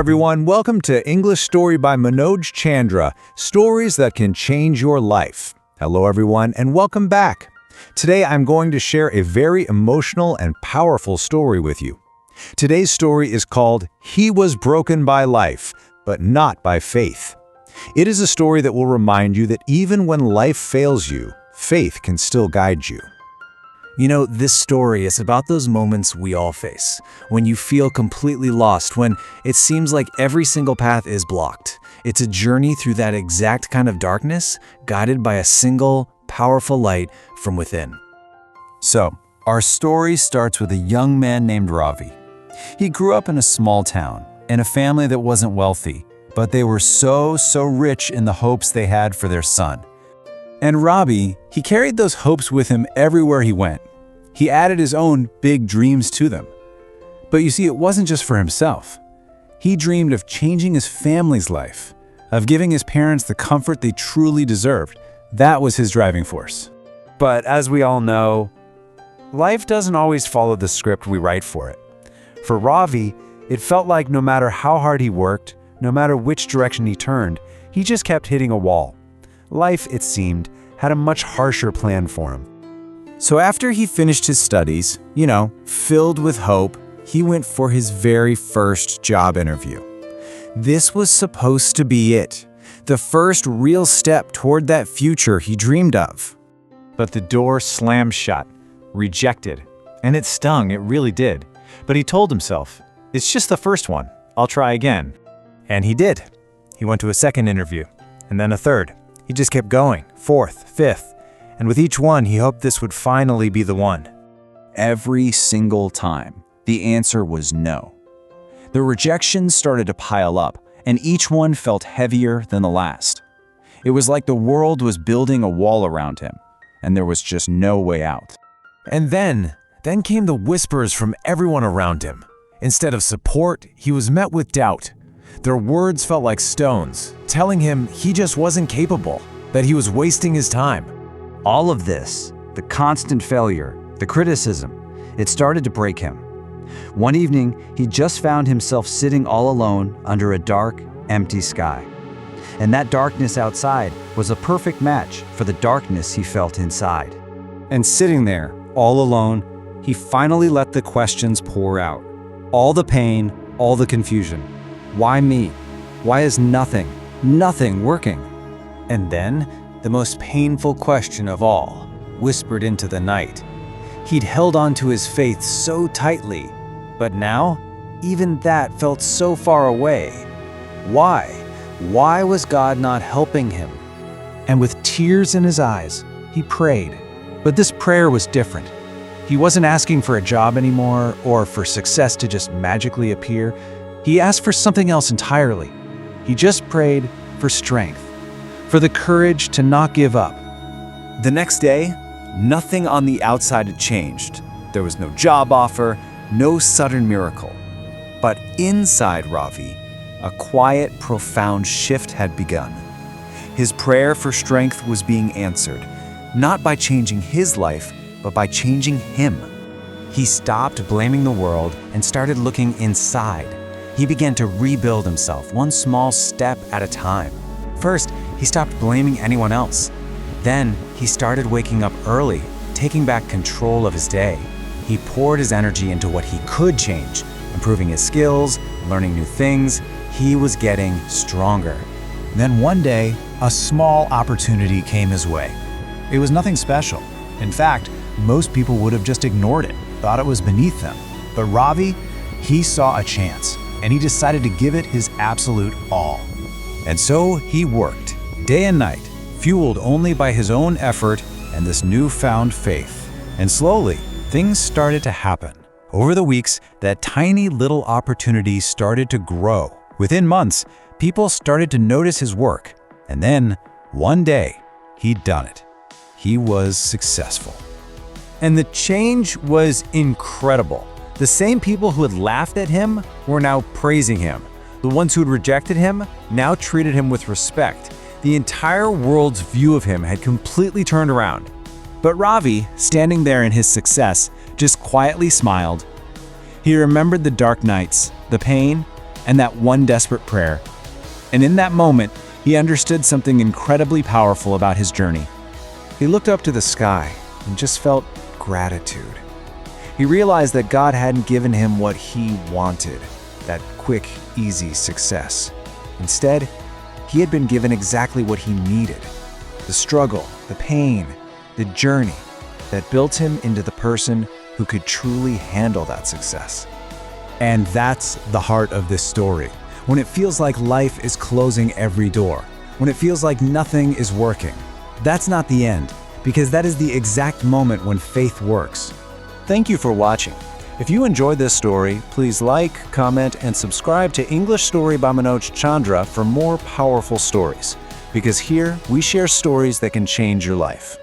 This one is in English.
everyone. Welcome to English Story by Manoj Chandra, stories that can change your life. Hello, everyone, and welcome back. Today, I'm going to share a very emotional and powerful story with you. Today's story is called He Was Broken by Life, but Not by Faith. It is a story that will remind you that even when life fails you, faith can still guide you. You know, this story is about those moments we all face, when you feel completely lost, when it seems like every single path is blocked. It's a journey through that exact kind of darkness, guided by a single, powerful light from within. So, our story starts with a young man named Ravi. He grew up in a small town, in a family that wasn't wealthy, but they were so rich in the hopes they had for their son. And Ravi, he carried those hopes with him everywhere he went. He added his own big dreams to them. But you see, it wasn't just for himself. He dreamed of changing his family's life, of giving his parents the comfort they truly deserved. That was his driving force. But as we all know, life doesn't always follow the script we write for it. For Ravi, it felt like no matter how hard he worked, no matter which direction he turned, he just kept hitting a wall. Life, it seemed, had a much harsher plan for him. So after he finished his studies, filled with hope, he went for his very first job interview. This was supposed to be it, the first real step toward that future he dreamed of. But the door slammed shut, rejected, and it stung, it really did. But he told himself, it's just the first one, I'll try again. And he did. He went to a second interview, and then a third. He just kept going, fourth, fifth, and with each one, he hoped this would finally be the one. Every single time, the answer was no. The rejections started to pile up, and each one felt heavier than the last. It was like the world was building a wall around him, and there was just no way out. And then came the whispers from everyone around him. Instead of support, he was met with doubt. Their words felt like stones, telling him he just wasn't capable, that he was wasting his time. All of this, the constant failure, the criticism, it started to break him. One evening, he just found himself sitting all alone under a dark, empty sky. And that darkness outside was a perfect match for the darkness he felt inside. And sitting there, all alone, he finally let the questions pour out. All the pain, all the confusion. Why me? Why is nothing working? And then, the most painful question of all, whispered into the night. He'd held on to his faith so tightly, but now, even that felt so far away. Why? Why was God not helping him? And with tears in his eyes, he prayed. But this prayer was different. He wasn't asking for a job anymore, or for success to just magically appear. He asked for something else entirely. He just prayed for strength, for the courage to not give up. The next day, nothing on the outside had changed. There was no job offer, no sudden miracle. But inside Ravi, a quiet, profound shift had begun. His prayer for strength was being answered, not by changing his life, but by changing him. He stopped blaming the world and started looking inside. He began to rebuild himself, one small step at a time. First, he stopped blaming anyone else. Then, he started waking up early, taking back control of his day. He poured his energy into what he could change, improving his skills, learning new things. He was getting stronger. Then one day, a small opportunity came his way. It was nothing special. In fact, most people would have just ignored it, thought it was beneath them. But Ravi, he saw a chance, and he decided to give it his absolute all. And so he worked, day and night, fueled only by his own effort and this newfound faith. And slowly, things started to happen. Over the weeks, that tiny little opportunity started to grow. Within months, people started to notice his work. And then, one day, he'd done it. He was successful. And the change was incredible. The same people who had laughed at him were now praising him. The ones who had rejected him now treated him with respect. The entire world's view of him had completely turned around. But Ravi, standing there in his success, just quietly smiled. He remembered the dark nights, the pain, and that one desperate prayer. And in that moment, he understood something incredibly powerful about his journey. He looked up to the sky and just felt gratitude. He realized that God hadn't given him what he wanted, that quick, easy success. Instead, he had been given exactly what he needed: the struggle, the pain, the journey that built him into the person who could truly handle that success. And that's the heart of this story. When it feels like life is closing every door, when it feels like nothing is working, that's not the end, because that is the exact moment when faith works. Thank you for watching. If you enjoyed this story, please like, comment, and subscribe to English Story by Manoj Chandra for more powerful stories, because here we share stories that can change your life.